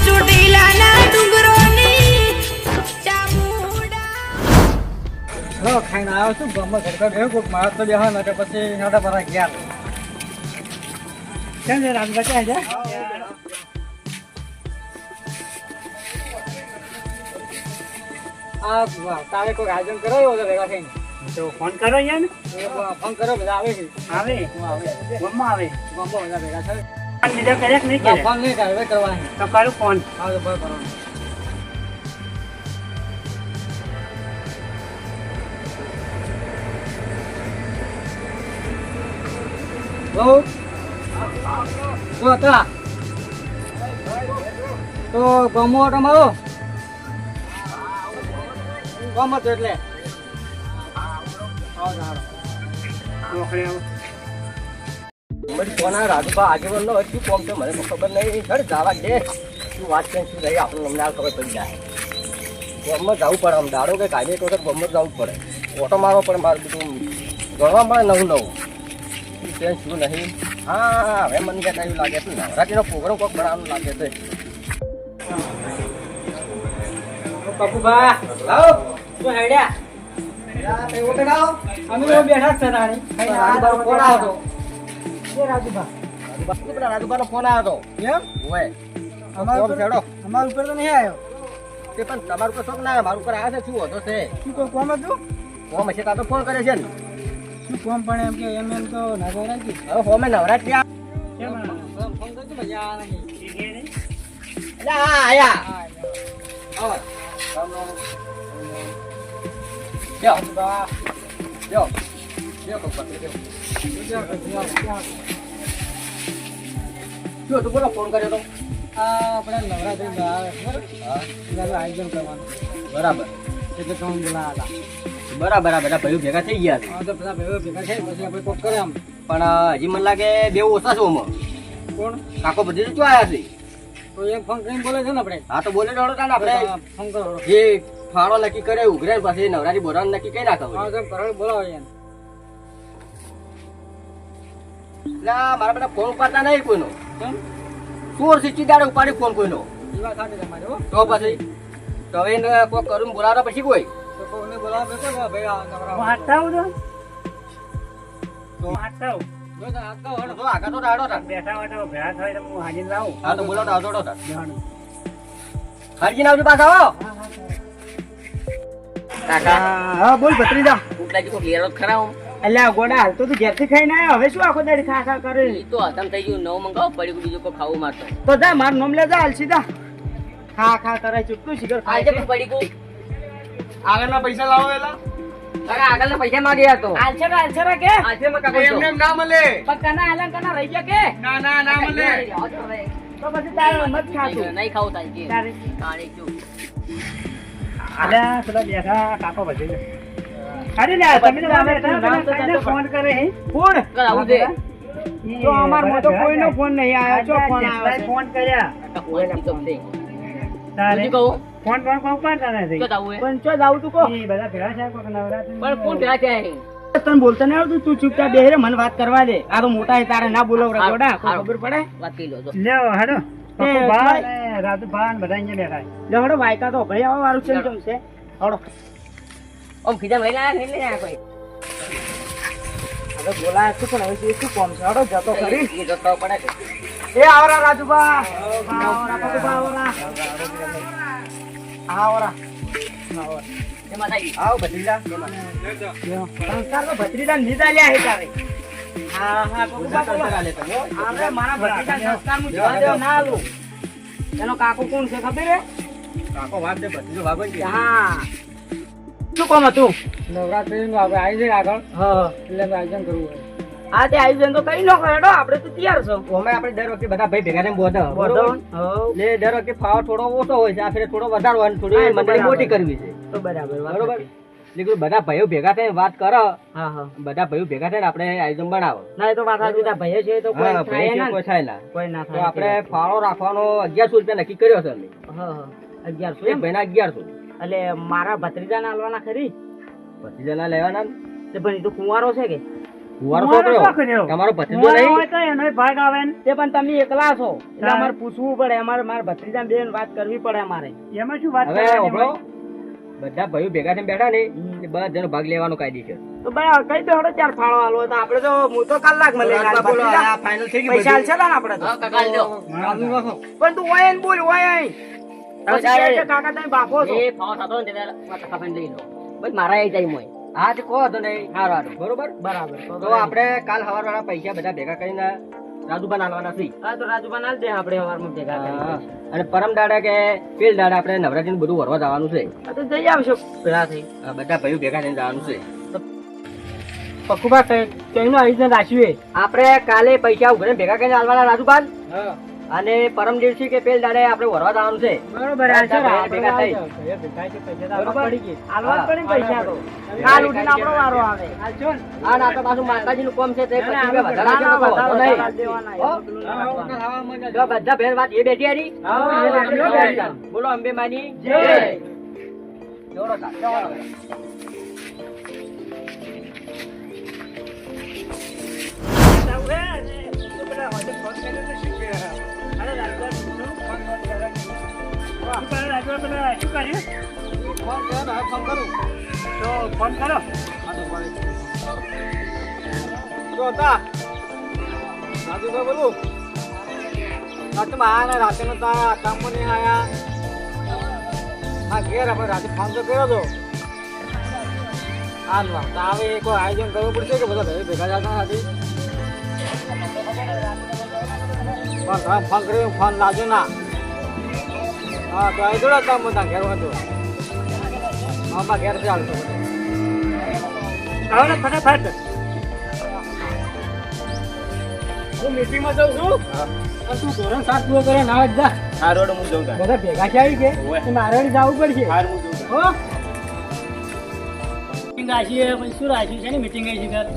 ચોટીલાના ડુંગરોની ચામુંડા ખાઈને આવ્યો છું ગામમાં ઘરકા ગયો કોઈક માણસ તો બેહો ને પછી નોટા પર ગયા કેમ છે રામ ક્યાં છે તારે કોઈ આયોજન કરાયો હતો ભેગા થઈને તો ફોન કરો યાર ને ફોન કરો બધા આવે છે આવે મમ્મા આવે ગામમાં બધા ભેગા થાય બીજા કર્યા કે નહીં કર્યા ફોન નહીં કરે હવે કરવાની તો કરું ફોન હા તો બરાબર કરવાનું તો હતા તો ગમો તમારો ગમો તો એટલે કોના રાજુભા આગેવાન નો શું કોમ છે મને તો ખબર નહીં સર જવા દે શું વાત છે શું રહી આપણને અમને ખબર પડી જાય ગમમાં જવું પડે આમ દાડો કે કાયદે તો ગમમાં જવું પડે ઓટો મારવો પડે મારું બધું ગણવા પડે નવું નવું શું શું નહીં હા હવે મને ક્યાં એવું લાગે છે નવરાત્રીનો પ્રોગ્રામ કોઈક બનાવવાનું લાગે છે પપ્પુભા લાવો શું હેડ્યા અમે બેઠા જ છે તાણી ફોન આવ્યો હતો રાજુભાનો ફોન આવ્યો હતો એમ હોય અમારા ઉપર તો નહીં આવ્યો તે પણ તમારું ઉપર શોખ ના મારું ઉપર આવ્યા છે શું હતો છે શું કોઈ કોમ હતું કોમ હશે તો ફોન કરે છે ને શું કોમ પણ એમ કે એમ તો નવરાજ હવે હોમે નવરાજ ત્યાં ફોન કરજો મજા નહીં આયા બોલો ફોન કર્યો તો આપણે નવરાત્રી આયોજન કરવાનું બરાબર એટલે તમે બોલાયા હતા બરાબર બધા ભાઈઓ ભેગા થઈ ગયા છે તો બધા ભાઈઓ ભેગા થઈ પછી આપણે કોક કરે આમ પણ હજી મને લાગે બે ઓછા છો આમાં કોણ કાકો બધી શું આવ્યા છે તો એ ફોન કરીને બોલે છે ને આપણે હા તો બોલે દોડો તા ને આપણે ફોન કરો જે ફાળો નક્કી કરે ઉઘરે પછી નવરાત્રી બોરાણ નક્કી કઈ નાખો હા તો કરોડ બોલાવો યાર ના મારા બધા ફોન ઉપાડતા નહીં કોઈનો ચોર સીચી દાડે ઉપાડી ફોન કોઈનો એ વાત સાચી તમારી તો પછી તો હવે એને કોઈ કરું બોલાવો પછી કોઈ તો કોઈને બોલાવો બેસો ભાઈ વાંચતા આવું તો વાંચતા આવું આગળ તો રાડો બેઠા વાટા ભેળા થાય તો હું હાજર લાવું હા તો બોલો આવતો હરજી આવજો પાછા આવો કાકા હા બોલ ભત્રીજા ઉટલાજી કો લેરો ખરા હું અલ્યા ગોડા હાલ તો તું ઘેરથી ખાઈને આવ્યો હવે શું આખો દાડી ખા ખા કરે ઈ તો હતમ થઈ ગયું નવ મંગાવો પડી બીજું કો ખાવું મારતો તો જા માર નોમ લે જા હાલ સીધા ખા ખા કરે ચૂટતું શિખર ખાય આજે પણ પડી ગયું આગળના પૈસા લાવો એલા અરે આગળના પૈસા માંગ્યા તો આલછરા કે આજે માં કાકો એમને ના મળે પણ કના આલન કના રહી ગયા કે ના મળે તો પછી તારે મત ખાતું નહીં ખાવું તાજી તારે કાણી જો અલ્યા પેલા બેઠા કાકો ભજી અરે લે તમે તો અમે તો ફોન કરે હે ફોન આવું દે તો અમાર મો તો કોઈનો ફોન નહીં આયો છો ફોન આવ્યો ફોન કર્યા ઓય તો દે તારે બીજું કહું ફોન કોણ પાડતા નથી તો જાવું પણ ચો જાવ તું કો એ બધા ભેળા છે કોક નવરાત્રી પણ કોણ ભેળા છે અહીં તને બોલતા નહીં આવતું તું ચૂપચાપ બેહી રે મને વાત કરવા દે આ તો મોટા છે તારે ના બોલાવ રગોડા કોઈ ખબર પડે વાત કરી લો જો લ્યો હેડો પપ્પુ ભાઈ રાજુ ભાઈ બધા અહીંયા બેઠા લ્યો હેડો વાયકા તો ભાઈ આવા વાળું છે કેમ છે હેડો ઓમ ખીજા લઈ લા કોઈ હવે બોલાય શું પણ હવે શું કોમ છે હેડો જતો કરી એ જતો પડે કે એ આવરા રાજુબા આવરા પપ્પુ ભાઈ આવરા આવરા એમાં થઈ આવ ભત્રીજા સંસ્કાર તો ભત્રીજા નીચા લ્યા હે તારે હા પપ્પુ ભાઈ આપણે મારા ભત્રીજા સંસ્કાર હું જોવા દેવા ના આલું એનો કાકો કોણ છે ખબર હે કાકો વાત દે બધી વાગો છે હા શું કામ હતું નવરાત્રી નું આપણે આવી જાય આગળ હા એટલે આયોજન કરવું હોય હા તે આયોજન તો કઈ નો હેડો આપણે તો તૈયાર છો અમે આપણે દર વખતે બધા ભાઈ ભેગા થઈને બોધા બોધો એટલે દર વખતે ફાળો થોડો ઓછો હોય છે આ ફેરે થોડો વધારે હોય થોડી હા, તો મંડળી બરાબર. મોટી કરવી છે તો બરાબર બરોબર એટલે બધા ભાઈઓ ભેગા થઈને વાત કરો હા હા બધા ભાઈઓ ભેગા થઈને આપણે આયોજન બનાવો ના એ તો વાત સાચી તા ભાઈ છે તો કોઈ હા, થાય ભાઈ ના કોઈ થાય ના કોઈ ના તો થાય આપણે ફાળો રાખવાનો 1100 રૂપિયા નક્કી કર્યો છે અમે હા હા 1100 એક એમ ભાઈના 1100 એટલે મારા ભત્રીજાને આલવાના ખરી પછી જણા લેવાના ને. તે ભાઈ તો કુંવારો છે કે કુંવારો કુંવારો છોકરો શું કર્યો? તમારો ભત્રીજો કુંવારો નહીં હોય તો એનોય ભાગ આવે ને. તે પણ તમે એકલા છો એટલે હા. અમારે પૂછવું પડે મારા ભત્રીજા બેન વાત કરવી પડે અમારે એમાં શું વાત હવે કરવાની ઓભળો, હોય? બધા ભાઈઓ ભેગા થઈને બેઠા ને એ બધાનો ભાગ લેવાનો કાયદેસર. તો ભાઈ કઈ દો હડો ચાર ફાળો આલો તો આપણે તો હું તો કલાક મળે આ final થઈ ગયું પૈસા બધું. છે ને આપણે તો હા, કાકા લ્યો. ચાલુ રાખો. પણ તું ઓય ને બોલ ઓય અહીં. પછી કહે કે કાકા તમે બાપો છો એ ફાવો થતો ને ત્યારે મારા કાકા લઈ લો બસ મારા આવી જાય મોય હા તે કહો હતો નહીં હારું બરોબર બરાબર તો આપણે કાલ સવારના પૈસા બધા ભેગા કરીને રાજુબા નાલવાના છે. હા તો રાજુબા ના દે આપણે સવારમાં ભેગા હા. કરી અને પરમ દાડા કે પેલ દાડા આપણે નવરાત્રીનું બધું વરવા જવાનું છે. હા તો જઈ આવશો પેલા થઈ આ બધા ભાઈઓ ભેગા થઈને જવાનું છે. પક્કુબા કઈનું આયોજન રાખ્યું આપણે કાલે પૈસા ઉઘરે ભેગા કરીને આલવાના રાજુબા અને પરમ દિવસે કે પેલ દાડે આપણે વરવા જવાનું છે. બરોબર બધા ભાઈઓ ભેગા થઈ. હાલવા જ પડે ને પૈસા તો કાલ ઉઠીને આપણો વારો આવે હા ના તો પાછું માતાજીનું કામ છે તે ના, પછી ના, વધારે રાખે તો કોઈ વાંધો વધારે નહીં. દેવાના, હો? એવું પેલું ના જો બધા ભેર વાત એ બેઠી હારી? હા, એ બેઠી હારી. બોલો અંબે માની જય. જોડો તાર, જોડો. શું કર્યું? તો ફોન કરો. આયોજન કરવું પડશે કે બધા ભેગા જતા નથી ફોન કર્યો ફોન લાજો ના હા તો આવી જોડે કામ બધા ઘેર હતો હા ઘેર છે હાલતો આવો ને ફટાફટ. હું મીટિંગમાં જાઉં છું. તું ધોરણ 7 પૂરો કરે ના જ જા આ રોડ હું જઉં તાર. બધા ભેગા છે આવી કે મારે જવું પડશે હાર હું જઉં તાર. હો મીટિંગ રાખી છે, પછી શું રાખ્યું છે ને મીટિંગ ગઈ છે ઘર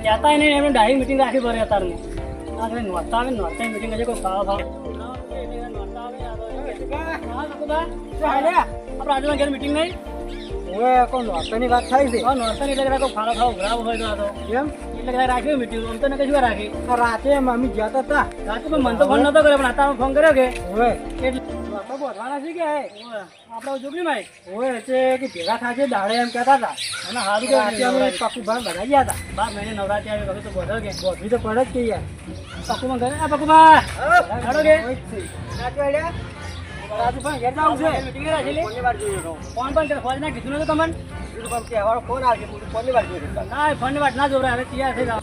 કહેતા નહીં એમને ડાયરેક્ટ મીટિંગ રાખી પડે અત્યારમાં. આ ઘરે નોરતા આવે નોરતા મીટિંગ હશે કોઈ ખાવા આપણે આજુબાજુ ઘરે મીટિંગ નહીં. હવે કોણ નોરતાની વાત થાય છે હા નોરતા એટલે કદાચ કોઈ ખાવા ખાવા ઉઘરાવો હોય તો આ તો એમ એટલે કદાચ રાખ્યું મીટિંગ આમ તો ને કશું રાખી રાતે મમ્મી ગયા હતા રાતે પણ મને તો ફોન નતો કર્યો પણ અત્યારે ફોન કર્યો કે હવે એટલે નોરતા બોધવાના છે કે આપણે જોગણી માં હવે એટલે કે ભેગા થશે દાડે એમ કહેતા હતા અને સારું રાતે અમે પાકું ભાર બધા ગયા હતા 12 મહિને નવરાત્રી આવી હવે તો બોધો કે ગોઠવી તો પડે જ કે યાર પકુમાં ઘરે આ પકુમાં હાડો કે રાજુ ભાઈ ઘેર જાવું છે મીટિંગ રાખેલી કોની વાર જોયું તો ફોન પણ કરે ફોન ના કીધું નતું તમને બીજું કામ કે હવારો ફોન આવશે હું કોની વાર જોયું તો ના ફોન ની વાત ના જોવરા હવે તૈયાર થઈ જાવ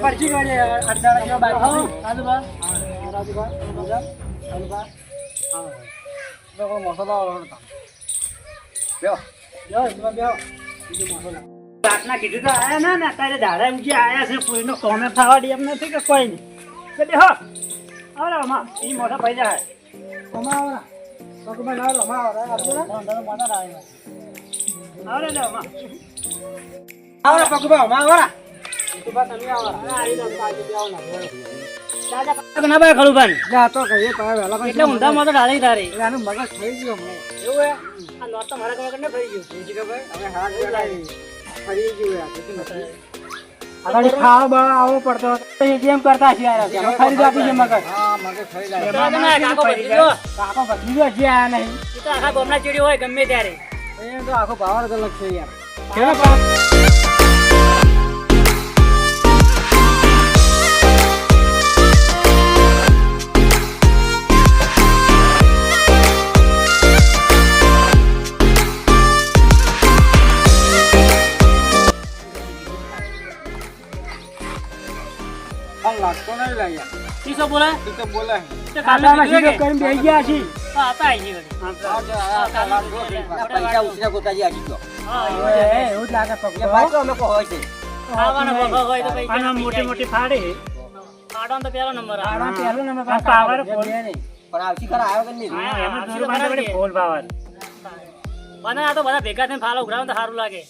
પડશે ગણે અડધા વાગ્યા બાદ રાજુબા રાતના કીધું તો આયા ના ને અત્યારે દાડા એમ જે આયા છે કોઈનો કોમે ફાવાડી એમ નથી કે કોઈ નહીં એટલે હો આવરા અમા એ મોટા પૈસા હે આવરે લે અમા આવરા પકુબા માં આવરા દાદા ના ભાઈ ખરું ભાઈ જા તો કહીએ પાય વેલા કોઈ એટલે ઊંધા માં તો ડાળી તારી આનું મગજ થઈ ગયું હમણાં એવું હે આ નોટ તો મારા કમર ને થઈ ગયું બીજી ખબર હવે હાથ જોડાઈ ફરી ગયું યાર કેટલી નથી આગળ ખાવા બા આવો પડતો કેમ કરતા છે યાર ખરીદ આપી છે મગજ હા મગજ ખરીદ આપી કાકો બદલી ગયો હજી આયા નહીં એ તો આખા ગોમના ચીડી હોય ગમે ત્યારે એ તો આખો પાવર જ અલગ છે યાર લાગતો નહીં લાગ્યા કિસો બોલે તું તો બોલે તે કાલે કરીને બેસી ગયા છી હા હતા આઈ ગઈ પૈસા ઉતર્યા ગોતાજી આજી તો હા એવું જ લાગે પકડો બાઈકો અમે કહો છે ખાવાનો ભોગો હોય તો પૈસા મોટી મોટી ફાડી ફાડવાનો તો પહેલો નંબર આવે પહેલો નંબર પાવર ફોન પણ આવતી કર આવ્યો કે નહીં એમ દૂર બાંધે ફોલ પાવર મને આ તો બધા ભેગા થઈને ફાલો ઉઘરાવે તો સારું લાગે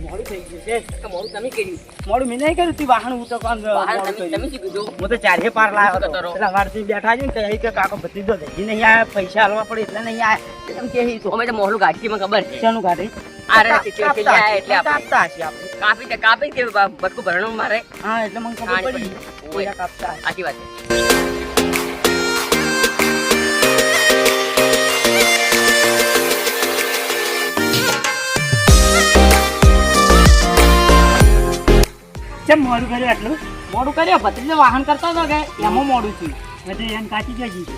મોડું થઈ ગયું છે. કે મોડું તમે કર્યું. મોડું મેં નહીં કર્યું તું વાહન હું તો કામ બહાર મોડું તમે કર્યું. તમે શું કીધું? હું તો ચારે પાર લાવ્યો હતો. શું કરો? એટલે અમારથી બેઠા છે ને તો અહીં કે કાકો ભત્રીજો જઈ નહીં આયા, પૈસા હાલવા પડે એટલે નહીં આયા. એમ કે તો અમે તો મોહલું ગાંઠી મને ખબર છે. શાનું કાઢી? આ રે તે ચેક એટલે આયા એટલે આપણે કાપતા હશે આપણે. કાપી કે બટકું ભરણું મારે. હા એટલે મને ખબર આની પડી. પડી. પૈસા કાપતા હશે. સાચી વાત છે. કેમ મોડું કર્યું આટલું? મોડું કર્યો ભત્રીજો વાહન કરતો હતો કે એમાં મોડું થયું. બધે એમ કાચી જજી છે.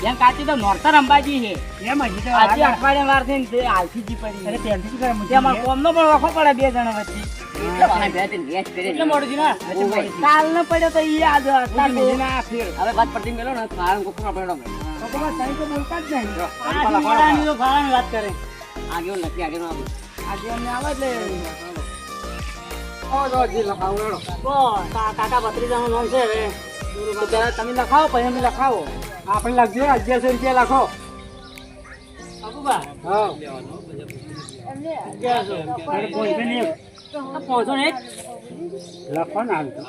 એમ કાચી તો નોરતર અંબાજી છે. એમ હજી તો આજે આગળ. અઠવાડિયા વાર થઈને તે આલથી જી પડી. અરે પહેલથી શું કરે? તે અમારે કોમનો પણ વખો પડે બે જણા વચ્ચે. એટલે વાહન ભેગા થઈને ગેસ કરે એટલે મોડું થયું ને? હજી મોડું થયું. કાલ ન પડ્યો તો ઈ આજ અત્યાર બીજી ના ફેર. હવે વાત પડતી મેલો ને કારણ કોકનો પડ્યો મેં. તો તમે સાઈ તો બોલતા જ નહીં. આ મોડાની તો ફાળાની વાત કરે. આગળ નથી આગળ આવું. આજે અમને આવે એટલે કો કાકા ભત્રીજાનું નામ છે હવે. તો પહેલા તમે લખાવો પછી અમે લખાવો. આપણે લખજો 1100 રૂપિયા લખો. અબુબા હા. 1100. અરે 500 ને એક. 500 ને એક. લખો ને હાલ તો.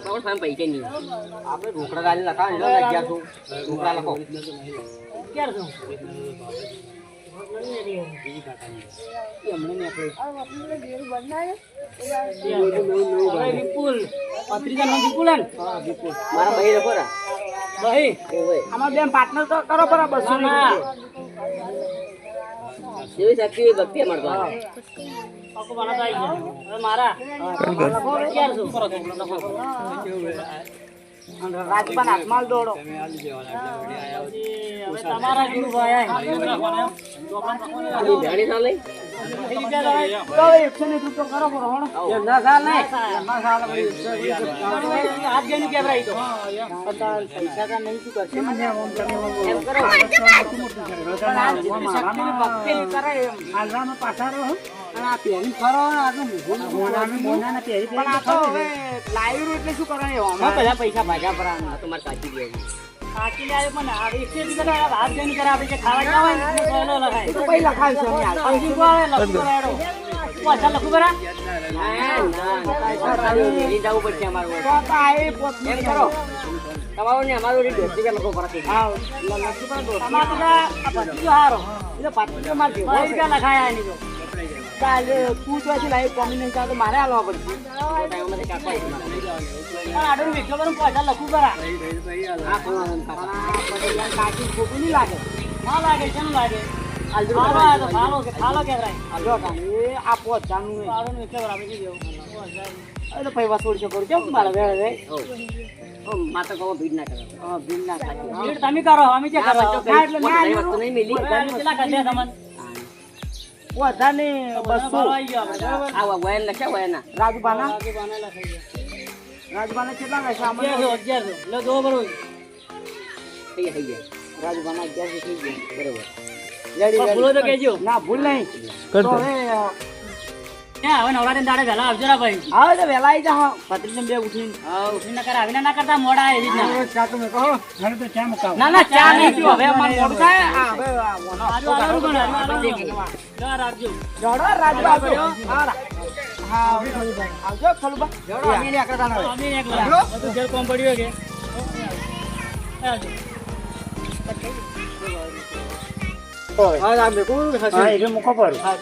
તો સામે પૈસા નહીં. આપણે રોકડા ગાડી લખાવે એટલે 1100 રોકડા લખો. 1100. હવે વિપુલ ભત્રીજાનું વિપુલ હે ને? મારા ભાઈ લખો રા. ભાઈ ઓય. આમાં બેન પાર્ટનર તો કરો બરાબર 200 ના. જેવી શક્તિ હોય ભક્તિ અમારે તો. પાકો બનાવતા આવી ગયા. હવે મારા લખો 1100. રાજપાન હાથમાં દોડો. હવે તમારા ગુરુભાઈ આની જાણી ચાલે. તો 101 રૂપિયો કરો કરો હણો. એમ ના ચાલ ને. એમાં સાલ ભાઈ હાથ ગઈને કેવરાઈ તો પૈસા કા નહીં શું કરશે એમ કરો. પણ આ જેટલી શક્તિની ભક્તિ કરે એમ. હાલવામાં પાછા રહો. અને આ પહેરી ફરો ને આટલું મોઢું મોનાને પહેરી પણ આ તો હવે લાવ્યું એટલે શું કરવાનું અમે બધા પૈસા ભાગ્યા પર આ તો મારે કાચી દેવું. કાકી લાવ્યો પણ આ 101 રૂપિયા હાથ ગઈને કરે આપણે જે ખાવા જવા હોય ને પહેલો લખાય તો પછી લખાવી છે અમે પછી કોણે લખું કરાડો પાછા લખું કરા લઈ જવું પડશે અમારું. તો આ એ પોત એમ કરો. તમારું ને અમારું રીત 200 રૂપિયા લખો પડે. હા લખું કરા દો તમારા આ ભત્રીજો હારો એટલે ભત્રીજો માર ભેગો રૂપિયા લખાયા એની તો કાલે તું તો લાઈવ કોમ્બિનેશન તો મારે હાલવા પડશે ટાઈમમાંથી કાપવા પડશે મારે. પણ આડું વિકલો પર પાછા લખું કરા આ કોણ કાપા? કાકી ખોટું નહીં લાગે ના લાગે કેમ લાગે ફાલો આ તો ફાલો કે ફાલો કેવરાય જો કાની આ પોચાનું એ ફાલો ને એટલે બરાબર કી દેવું એટલે પછી વસૂલ છે કરું કેમ મારે વેળે ઓ માતા કહો ભીડ ના કરો. હા બિલ ના ખાતી ભીડ તમે કરો અમે કે કરો ના એટલે ના કઈ વસ્તુ નહીં મિલી. કેટલા કાઢ્યા તમને વધારે 200 આ વયન લખ્યા વયના. રાજુબાના રાજુબાના કેટલા લખે સામાન્ય 1100 લે દો બરોબર થઈ ગયા. રાજુબાના 1100 થઈ ગયા બરોબર. રેડી ભૂલો તો કેજો ના ભૂલ નહીં તો હવે હવે નવરાત્રી દાડે વહેલા આવજો ને ભાઈ હા તો વહેલા આવી જા ભત્રીજને બે ઉઠીને હા ઉઠીને કરા આવીને ના કરતા મોડા એવી રીતના ચા તમે કહો. મને તો ચા મુકાવો. ના ના ચા નહીં પીવો હવે અમાર મોડું થાય આ હવે રાજુ જોડો રાજુ આવજો હા આવજો ખલુબા જોડો અમે ને એકલા ના અમે ને એકલા બધું ઘર કોમ પડ્યો કે હા આ મેં કોણ હા એટલે મૂકો પડું. હા